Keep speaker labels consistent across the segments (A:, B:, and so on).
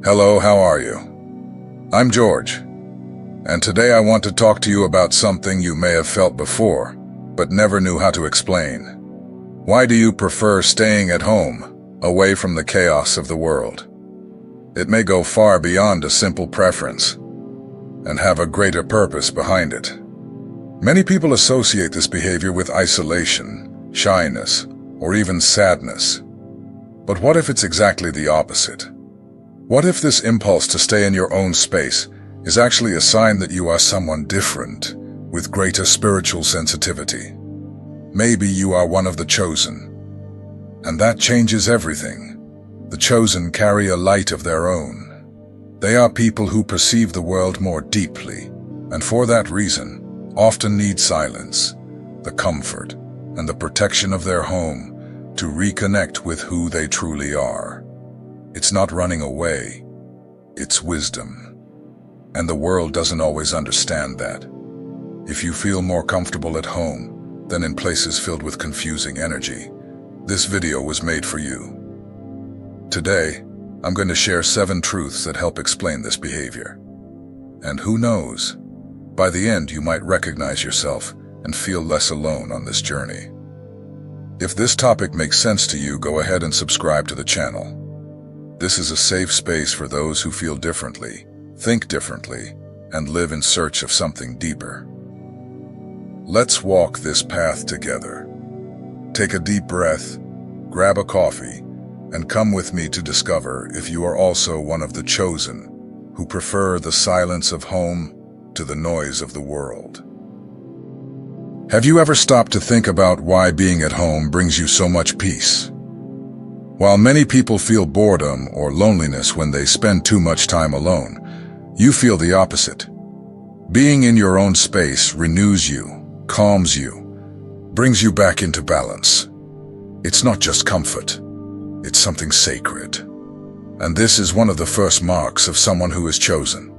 A: Hello, how are you? I'm George, and today I want to talk to you about something you may have felt before, but never knew how to explain. Why do you prefer staying at home, away from the chaos of the world? It may go far beyond a simple preference, and have a greater purpose behind it. Many people associate this behavior with isolation, shyness, or even sadness. But what if it's exactly the opposite? What if this impulse to stay in your own space is actually a sign that you are someone different, with greater spiritual sensitivity? Maybe you are one of the chosen. And that changes everything. The chosen carry a light of their own. They are people who perceive the world more deeply, and for that reason, often need silence, the comfort, and the protection of their home to reconnect with who they truly are. It's not running away, it's wisdom. And the world doesn't always understand that. If you feel more comfortable at home than in places filled with confusing energy, this video was made for you. Today, I'm going to share 7 truths that help explain this behavior. And who knows, by the end you might recognize yourself and feel less alone on this journey. If this topic makes sense to you, go ahead and subscribe to the channel. This is a safe space for those who feel differently, think differently, and live in search of something deeper. Let's walk this path together. Take a deep breath, grab a coffee, and come with me to discover if you are also one of the chosen who prefer the silence of home to the noise of the world. Have you ever stopped to think about why being at home brings you so much peace? While many people feel boredom or loneliness when they spend too much time alone, you feel the opposite. Being in your own space renews you, calms you, brings you back into balance. It's not just comfort, it's something sacred. And this is one of the first marks of someone who is chosen.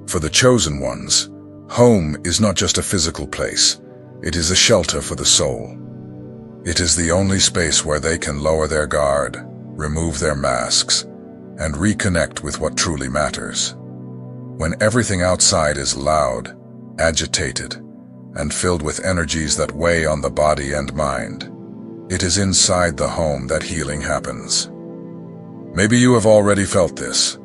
A: For the chosen ones, home is not just a physical place, it is a shelter for the soul. It is the only space where they can lower their guard, remove their masks, and reconnect with what truly matters. When everything outside is loud, agitated, and filled with energies that weigh on the body and mind, it is inside the home that healing happens. Maybe you have already felt this.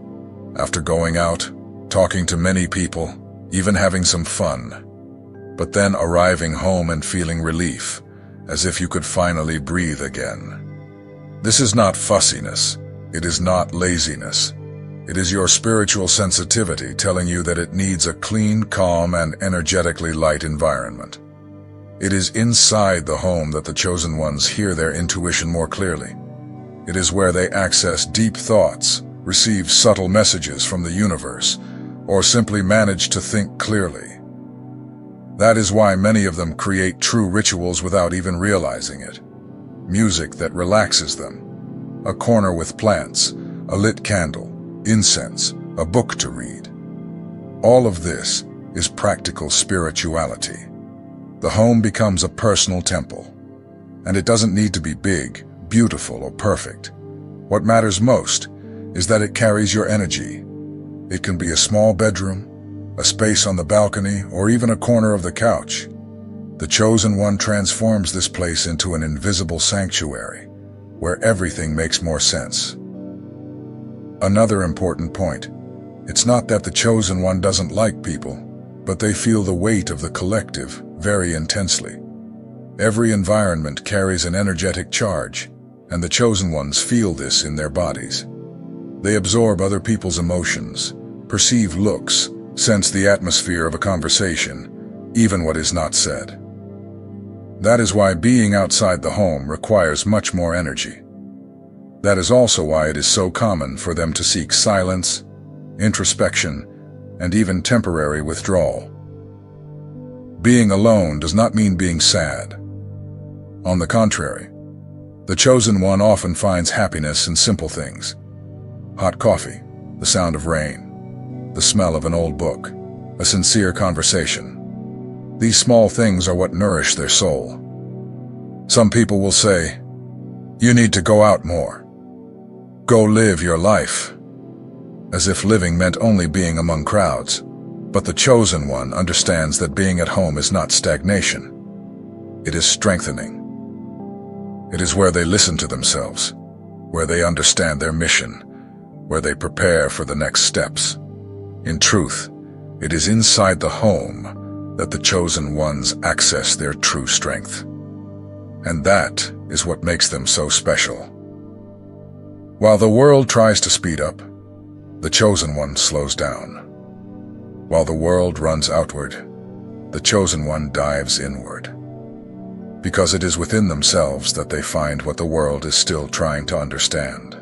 A: After going out, talking to many people, even having some fun, but then arriving home and feeling relief, as if you could finally breathe again. This is not fussiness. It is not laziness. It is your spiritual sensitivity telling you that it needs a clean, calm, and energetically light environment. It is inside the home that the chosen ones hear their intuition more clearly. It is where they access deep thoughts, receive subtle messages from the universe, or simply manage to think clearly. That is why many of them create true rituals without even realizing it. Music that relaxes them, a corner with plants, a lit candle, incense, a book to read. All of this is practical spirituality. The home becomes a personal temple, and it doesn't need to be big, beautiful, or perfect. What matters most is that it carries your energy. It can be a small bedroom, a space on the balcony, or even a corner of the couch. The chosen one transforms this place into an invisible sanctuary, where everything makes more sense. Another important point, it's not that the chosen one doesn't like people, but they feel the weight of the collective very intensely. Every environment carries an energetic charge, and the chosen ones feel this in their bodies. They absorb other people's emotions, perceive looks, sense the atmosphere of a conversation, even what is not said. That is why being outside the home requires much more energy. That is also why it is so common for them to seek silence, introspection, and even temporary withdrawal. Being alone does not mean being sad. On the contrary, the chosen one often finds happiness in simple things. Hot coffee, the sound of rain, the smell of an old book, a sincere conversation. These small things are what nourish their soul. Some people will say, "You need to go out more. Go live your life." as if living meant only being among crowds. But the chosen one understands that being at home is not stagnation. It is strengthening. It is where they listen to themselves, where they understand their mission, where they prepare for the next steps. In truth, it is inside the home that the chosen ones access their true strength. And that is what makes them so special. While the world tries to speed up, the chosen one slows down. While the world runs outward, the chosen one dives inward. Because it is within themselves that they find what the world is still trying to understand.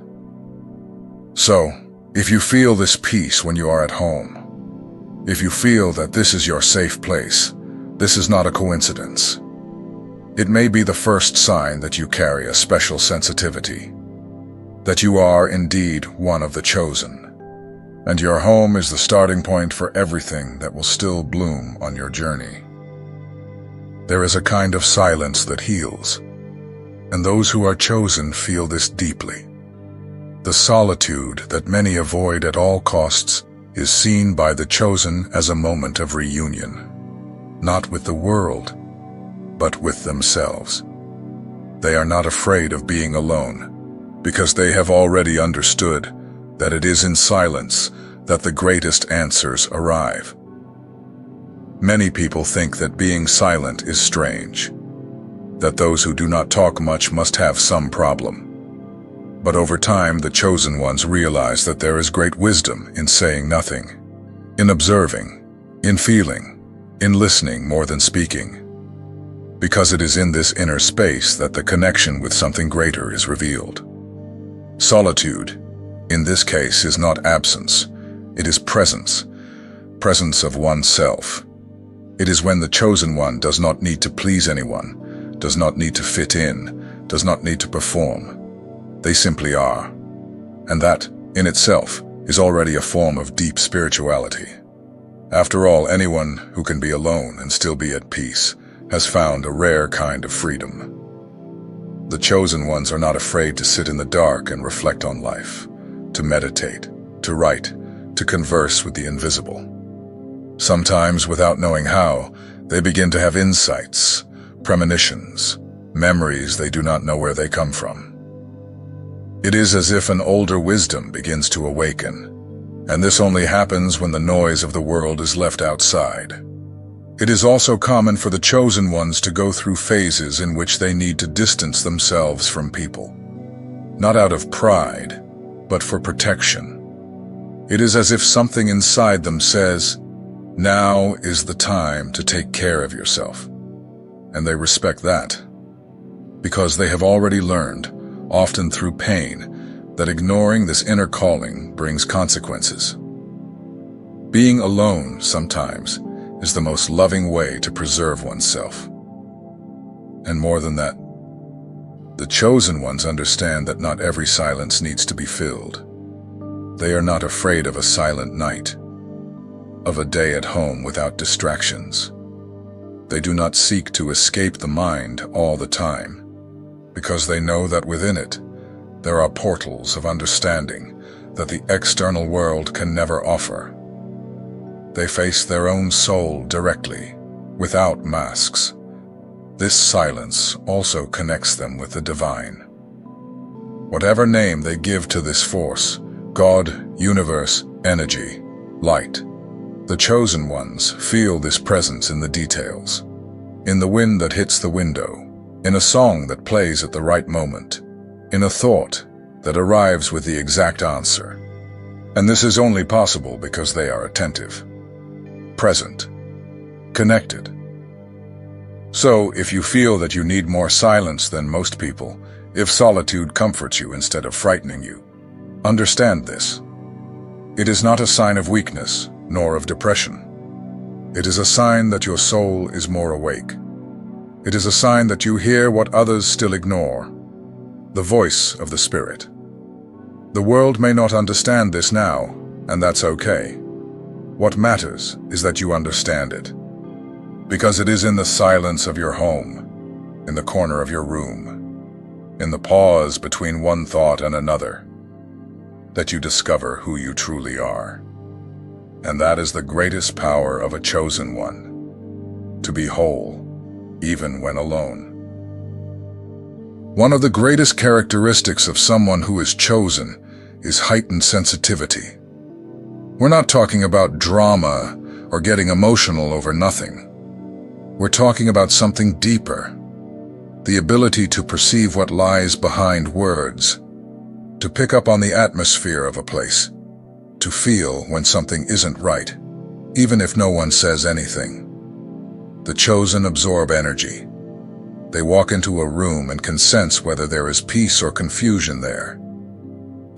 A: So, if you feel this peace when you are at home, if you feel that this is your safe place, this is not a coincidence. It may be the first sign that you carry a special sensitivity, that you are indeed one of the chosen, and your home is the starting point for everything that will still bloom on your journey. There is a kind of silence that heals, and those who are chosen feel this deeply. The solitude that many avoid at all costs is seen by the chosen as a moment of reunion, not with the world, but with themselves. They are not afraid of being alone, because they have already understood that it is in silence that the greatest answers arrive. Many people think that being silent is strange, that those who do not talk much must have some problem. But over time, the chosen ones realize that there is great wisdom in saying nothing, in observing, in feeling, in listening more than speaking. Because it is in this inner space that the connection with something greater is revealed. Solitude, in this case, is not absence, it is presence, presence of oneself. It is when the chosen one does not need to please anyone, does not need to fit in, does not need to perform. They simply are. And that, in itself, is already a form of deep spirituality. After all, anyone who can be alone and still be at peace has found a rare kind of freedom. The chosen ones are not afraid to sit in the dark and reflect on life, to meditate, to write, to converse with the invisible. Sometimes, without knowing how, they begin to have insights, premonitions, memories they do not know where they come from. It is as if an older wisdom begins to awaken, and this only happens when the noise of the world is left outside. It is also common for the chosen ones to go through phases in which they need to distance themselves from people, not out of pride, but for protection. It is as if something inside them says, "Now is the time to take care of yourself." And they respect that, because they have already learned, often through pain, that ignoring this inner calling brings consequences. Being alone, sometimes, is the most loving way to preserve oneself. And more than that, the chosen ones understand that not every silence needs to be filled. They are not afraid of a silent night, of a day at home without distractions. They do not seek to escape the mind all the time, because they know that within it, there are portals of understanding that the external world can never offer. They face their own soul directly, without masks. This silence also connects them with the divine. Whatever name they give to this force, God, universe, energy, light, the chosen ones feel this presence in the details, in the wind that hits the window, in a song that plays at the right moment, in a thought that arrives with the exact answer. And this is only possible because they are attentive, present, connected. So, if you feel that you need more silence than most people, if solitude comforts you instead of frightening you, understand this. It is not a sign of weakness, nor of depression. It is a sign that your soul is more awake. It is a sign that you hear what others still ignore, the voice of the Spirit. The world may not understand this now, and that's okay. What matters is that you understand it, because it is in the silence of your home, in the corner of your room, in the pause between one thought and another, that you discover who you truly are. And that is the greatest power of a chosen one, to be whole, even when alone. One of the greatest characteristics of someone who is chosen is heightened sensitivity. We're not talking about drama or getting emotional over nothing. We're talking about something deeper, the ability to perceive what lies behind words, to pick up on the atmosphere of a place, to feel when something isn't right, even if no one says anything. The chosen absorb energy. They walk into a room and can sense whether there is peace or confusion there.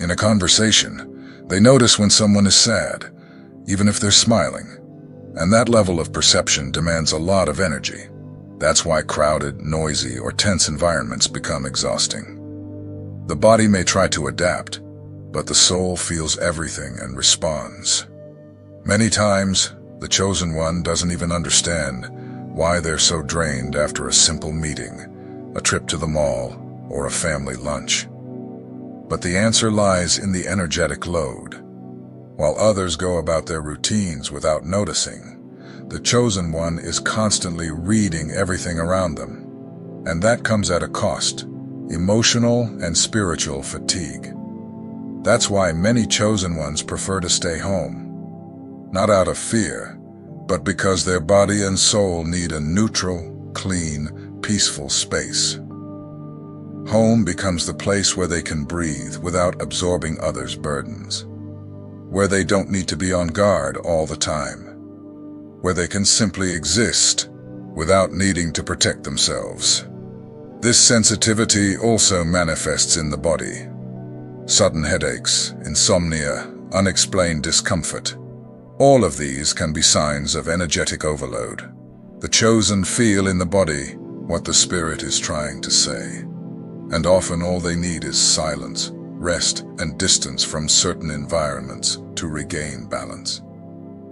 A: In a conversation, they notice when someone is sad, even if they're smiling. And that level of perception demands a lot of energy. That's why crowded, noisy, or tense environments become exhausting. The body may try to adapt, but the soul feels everything and responds. Many times, the chosen one doesn't even understand why they're so drained after a simple meeting, a trip to the mall, or a family lunch. But the answer lies in the energetic load. While others go about their routines without noticing, the chosen one is constantly reading everything around them. And that comes at a cost, emotional and spiritual fatigue. That's why many chosen ones prefer to stay home. Not out of fear, but because their body and soul need a neutral, clean, peaceful space. Home becomes the place where they can breathe without absorbing others' burdens, where they don't need to be on guard all the time, where they can simply exist without needing to protect themselves. This sensitivity also manifests in the body. Sudden headaches, insomnia, unexplained discomfort. All of these can be signs of energetic overload. The chosen feel in the body what the spirit is trying to say. And often all they need is silence, rest, and distance from certain environments to regain balance.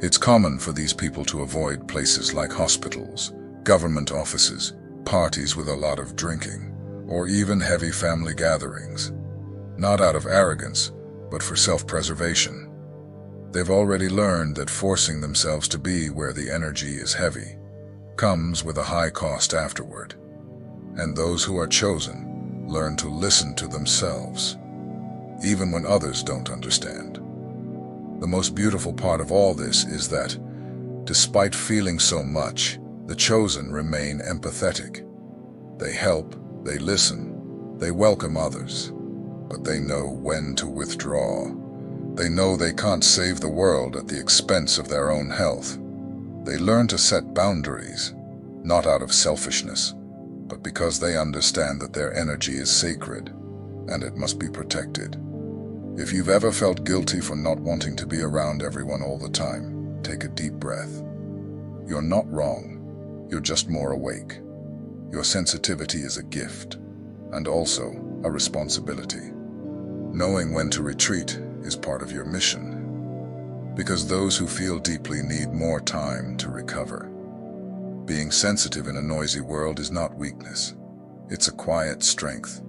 A: It's common for these people to avoid places like hospitals, government offices, parties with a lot of drinking, or even heavy family gatherings. Not out of arrogance, but for self-preservation. They've already learned that forcing themselves to be where the energy is heavy comes with a high cost afterward. And those who are chosen learn to listen to themselves, even when others don't understand. The most beautiful part of all this is that, despite feeling so much, the chosen remain empathetic. They help, they listen, they welcome others, but they know when to withdraw. They know they can't save the world at the expense of their own health. They learn to set boundaries, not out of selfishness, but because they understand that their energy is sacred and it must be protected. If you've ever felt guilty for not wanting to be around everyone all the time, take a deep breath. You're not wrong, you're just more awake. Your sensitivity is a gift, and also a responsibility. Knowing when to retreat is part of your mission, because those who feel deeply need more time to recover. Being sensitive in a noisy world is not weakness, it's a quiet strength,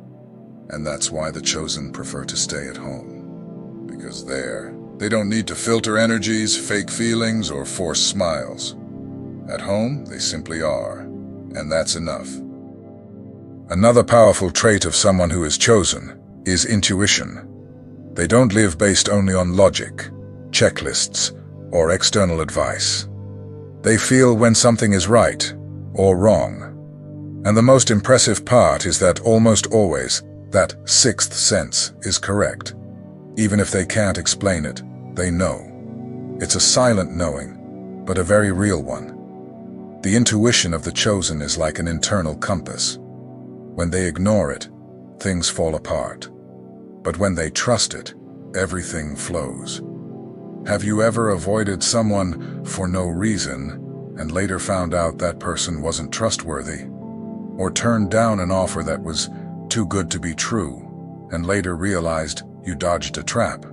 A: and that's why the chosen prefer to stay at home, because there, they don't need to filter energies, fake feelings, or force smiles. At home, they simply are, and that's enough. Another powerful trait of someone who is chosen is intuition. They don't live based only on logic, checklists, or external advice. They feel when something is right or wrong. And the most impressive part is that almost always, that sixth sense is correct. Even if they can't explain it, they know. It's a silent knowing, but a very real one. The intuition of the chosen is like an internal compass. When they ignore it, things fall apart. But when they trust it, everything flows. Have you ever avoided someone for no reason and later found out that person wasn't trustworthy? Or turned down an offer that was too good to be true and later realized you dodged a trap?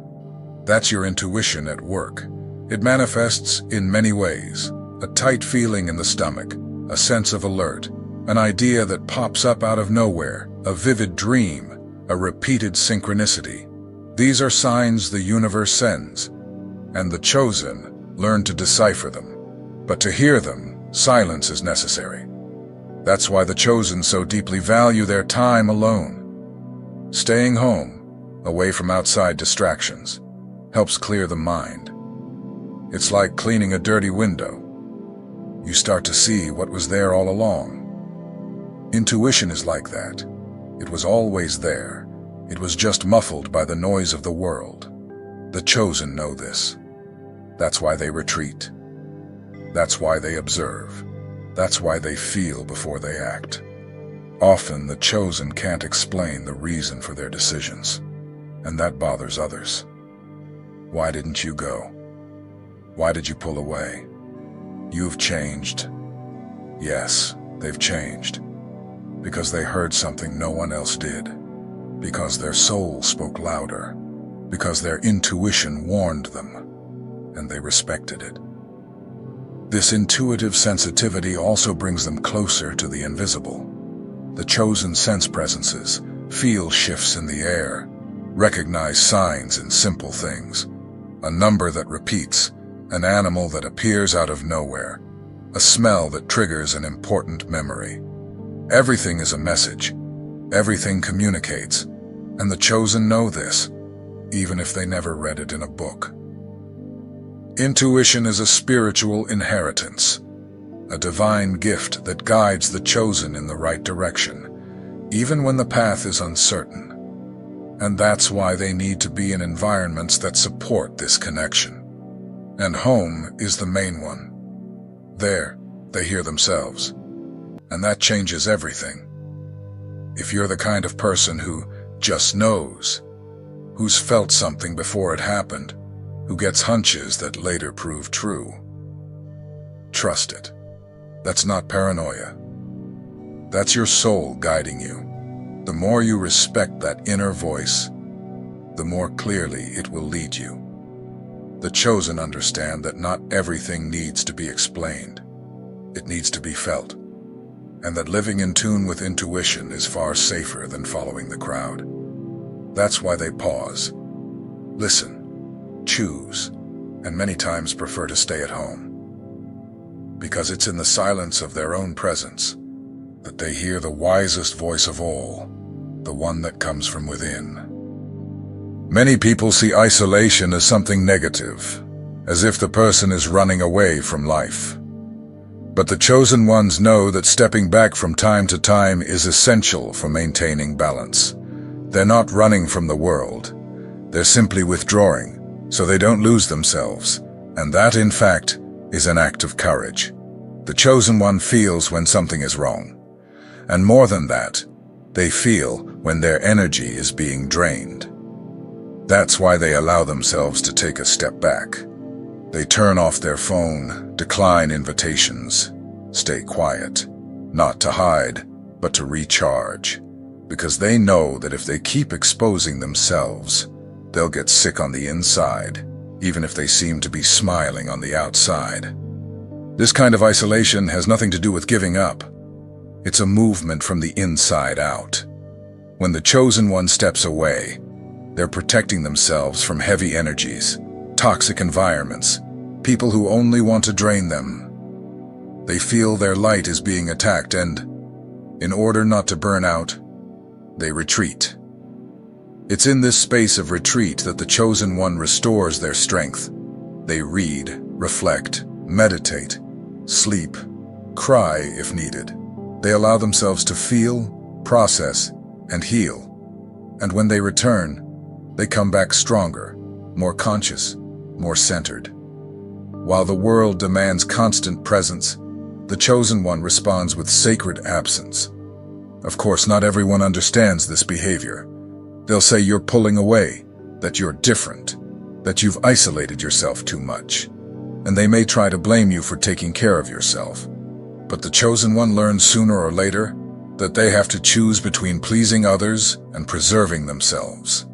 A: That's your intuition at work. It manifests in many ways. A tight feeling in the stomach, a sense of alert, an idea that pops up out of nowhere, a vivid dream, a repeated synchronicity. These are signs the universe sends, and the chosen learn to decipher them. But to hear them, silence is necessary. That's why the chosen so deeply value their time alone. Staying home, away from outside distractions, helps clear the mind. It's like cleaning a dirty window. You start to see what was there all along. Intuition is like that. It was always there. It was just muffled by the noise of the world. The chosen know this. That's why they retreat. That's why they observe. That's why they feel before they act. Often the chosen can't explain the reason for their decisions, and that bothers others. Why didn't you go? Why did you pull away? You've changed. Yes, they've changed. Because they heard something no one else did. Because their soul spoke louder. Because their intuition warned them, and they respected it. This intuitive sensitivity also brings them closer to the invisible. The chosen sense presences, feel shifts in the air, recognize signs in simple things, a number that repeats, an animal that appears out of nowhere, a smell that triggers an important memory. Everything is a message. Everything communicates, and the chosen know this, even if they never read it in a book. Intuition is a spiritual inheritance, a divine gift that guides the chosen in the right direction, even when the path is uncertain. And that's why they need to be in environments that support this connection. And home is the main one. There, they hear themselves. And that changes everything. If you're the kind of person who just knows, who's felt something before it happened, who gets hunches that later prove true, trust it. That's not paranoia. That's your soul guiding you. The more you respect that inner voice, the more clearly it will lead you. The chosen understand that not everything needs to be explained. It needs to be felt. And that living in tune with intuition is far safer than following the crowd. That's why they pause, listen, choose, and many times prefer to stay at home. Because it's in the silence of their own presence that they hear the wisest voice of all, the one that comes from within. Many people see isolation as something negative, as if the person is running away from life. But the chosen ones know that stepping back from time to time is essential for maintaining balance. They're not running from the world. They're simply withdrawing, so they don't lose themselves. And that, in fact, is an act of courage. The chosen one feels when something is wrong. And more than that, they feel when their energy is being drained. That's why they allow themselves to take a step back. They turn off their phone, decline invitations, stay quiet, not to hide, but to recharge. Because they know that if they keep exposing themselves, they'll get sick on the inside, even if they seem to be smiling on the outside. This kind of isolation has nothing to do with giving up. It's a movement from the inside out. When the chosen one steps away, they're protecting themselves from heavy energies, toxic environments, people who only want to drain them. They feel their light is being attacked and, in order not to burn out, they retreat. It's in this space of retreat that the chosen one restores their strength. They read, reflect, meditate, sleep, cry if needed. They allow themselves to feel, process, and heal. And when they return, they come back stronger, more conscious, more centered. While the world demands constant presence, the chosen one responds with sacred absence. Of course, not everyone understands this behavior. They'll say you're pulling away, that you're different, that you've isolated yourself too much. And they may try to blame you for taking care of yourself. But the chosen one learns sooner or later that they have to choose between pleasing others and preserving themselves.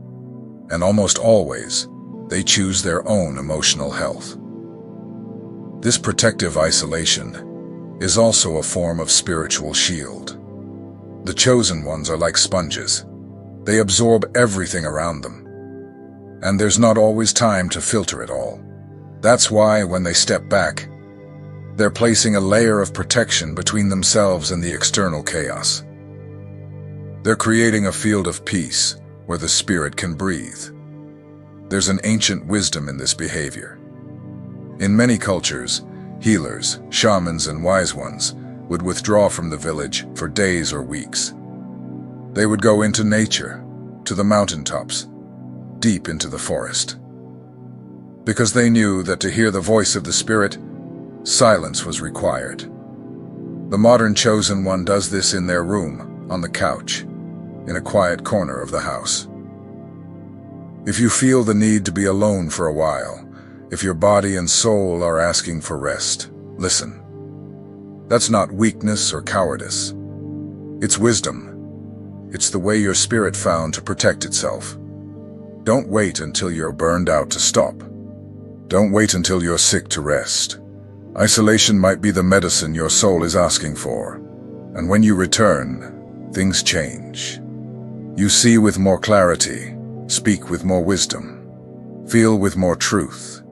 A: And almost always, they choose their own emotional health. This protective isolation is also a form of spiritual shield. The chosen ones are like sponges. They absorb everything around them. and there's not always time to filter it all. That's why, when they step back, they're placing a layer of protection between themselves and the external chaos. They're creating a field of peace where the spirit can breathe. There's an ancient wisdom in this behavior. In many cultures, healers, shamans, and wise ones would withdraw from the village for days or weeks. They would go into nature, to the mountaintops, deep into the forest. Because they knew that to hear the voice of the spirit, silence was required. The modern chosen one does this in their room, on the couch, in a quiet corner of the house. If you feel the need to be alone for a while, if your body and soul are asking for rest, listen. That's not weakness or cowardice. It's wisdom. It's the way your spirit found to protect itself. Don't wait until you're burned out to stop. Don't wait until you're sick to rest. Isolation might be the medicine your soul is asking for. And when you return, things change. You see with more clarity, speak with more wisdom, feel with more truth.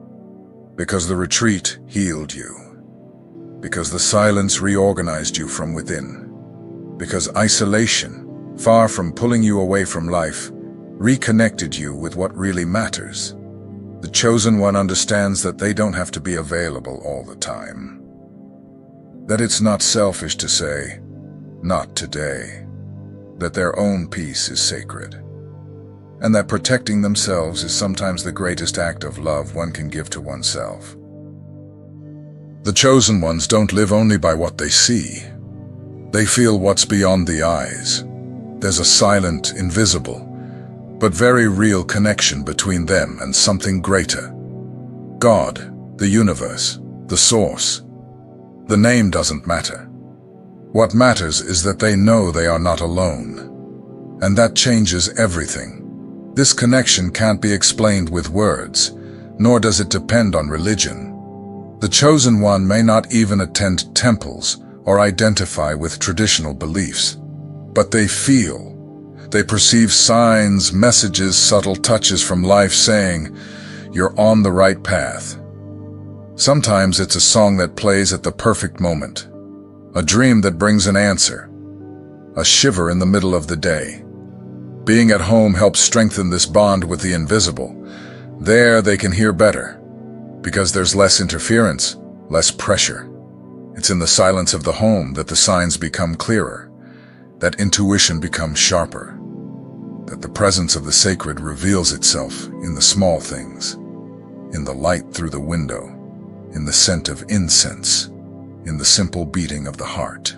A: Because the retreat healed you. Because the silence reorganized you from within. Because isolation, far from pulling you away from life, reconnected you with what really matters. The chosen one understands that they don't have to be available all the time. That it's not selfish to say, "Not today." That their own peace is sacred. And that protecting themselves is sometimes the greatest act of love one can give to oneself. The chosen ones don't live only by what they see. They feel what's beyond the eyes. There's a silent, invisible, but very real connection between them and something greater. God, the universe, the source. The name doesn't matter. What matters is that they know they are not alone. And that changes everything. This connection can't be explained with words, nor does it depend on religion. The chosen one may not even attend temples or identify with traditional beliefs, but they feel. They perceive signs, messages, subtle touches from life saying, "You're on the right path." Sometimes it's a song that plays at the perfect moment, a dream that brings an answer, a shiver in the middle of the day. Being at home helps strengthen this bond with the invisible. There they can hear better, because there's less interference, less pressure. It's in the silence of the home that the signs become clearer, that intuition becomes sharper, that the presence of the sacred reveals itself in the small things, in the light through the window, in the scent of incense, in the simple beating of the heart.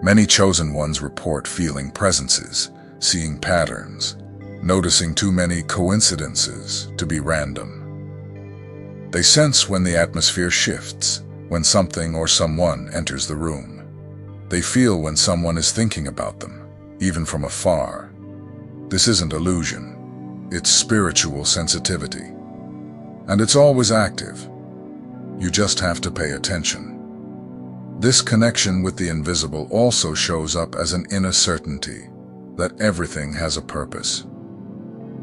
A: Many chosen ones report feeling presences, seeing patterns, noticing too many coincidences to be random. They sense when the atmosphere shifts, when something or someone enters the room. They feel when someone is thinking about them, even from afar. This isn't illusion, it's spiritual sensitivity. And it's always active. You just have to pay attention. This connection with the invisible also shows up as an inner certainty that everything has a purpose.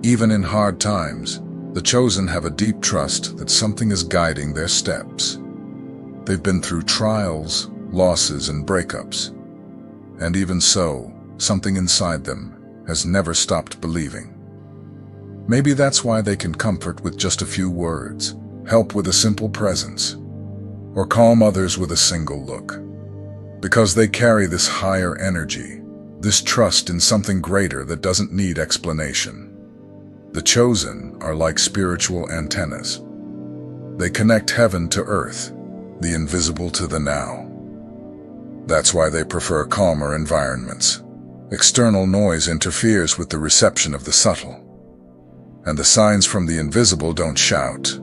A: Even in hard times, the chosen have a deep trust that something is guiding their steps. They've been through trials, losses, and breakups. And even so, something inside them has never stopped believing. Maybe that's why they can comfort with just a few words, help with a simple presence, or calm others with a single look. Because they carry this higher energy, this trust in something greater that doesn't need explanation. The chosen are like spiritual antennas. They connect heaven to earth, the invisible to the now. That's why they prefer calmer environments. External noise interferes with the reception of the subtle. And the signs from the invisible don't shout,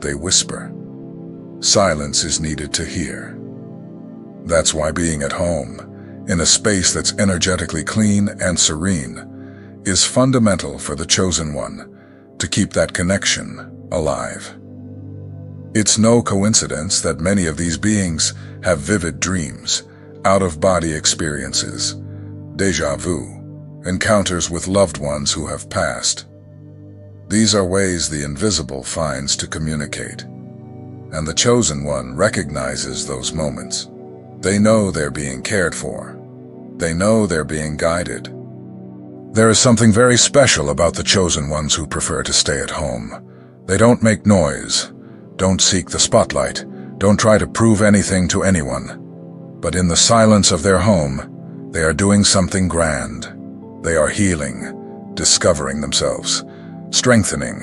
A: they whisper. Silence is needed to hear. That's why being at home, in a space that's energetically clean and serene, is fundamental for the chosen one to keep that connection alive. It's no coincidence that many of these beings have vivid dreams, out-of-body experiences, déjà vu, encounters with loved ones who have passed. These are ways the invisible finds to communicate. And the chosen one recognizes those moments. They know they're being cared for. They know they're being guided. There is something very special about the chosen ones who prefer to stay at home. They don't make noise, don't seek the spotlight, don't try to prove anything to anyone. But in the silence of their home, they are doing something grand. They are healing, discovering themselves, strengthening,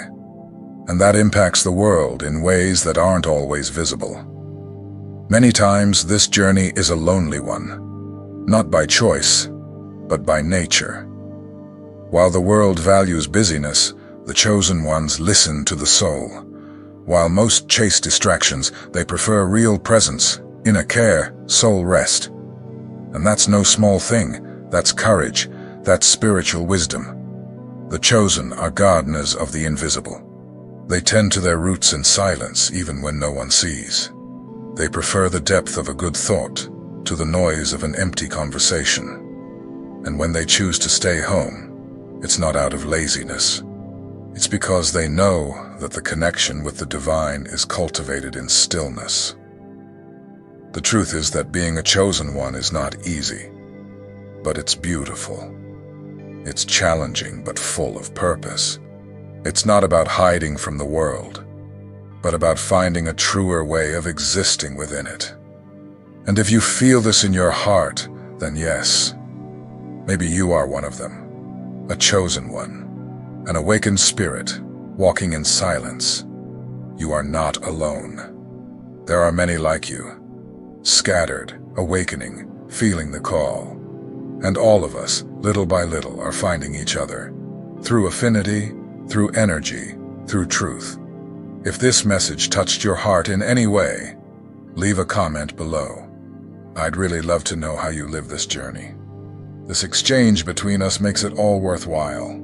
A: and that impacts the world in ways that aren't always visible. Many times this journey is a lonely one, not by choice, but by nature. While the world values busyness, the chosen ones listen to the soul. While most chase distractions, they prefer real presence, inner care, soul rest. And that's no small thing. That's courage. That's spiritual wisdom. The chosen are gardeners of the invisible. They tend to their roots in silence even when no one sees. They prefer the depth of a good thought to the noise of an empty conversation. And when they choose to stay home, it's not out of laziness. It's because they know that the connection with the divine is cultivated in stillness. The truth is that being a chosen one is not easy, but it's beautiful. It's challenging but full of purpose. It's not about hiding from the world, but about finding a truer way of existing within it. And if you feel this in your heart, then yes, maybe you are one of them, a chosen one, an awakened spirit, walking in silence. You are not alone. There are many like you, scattered, awakening, feeling the call. And all of us, little by little, are finding each other, through affinity, through energy, through truth. If this message touched your heart in any way, leave a comment below. I'd really love to know how you live this journey. This exchange between us makes it all worthwhile.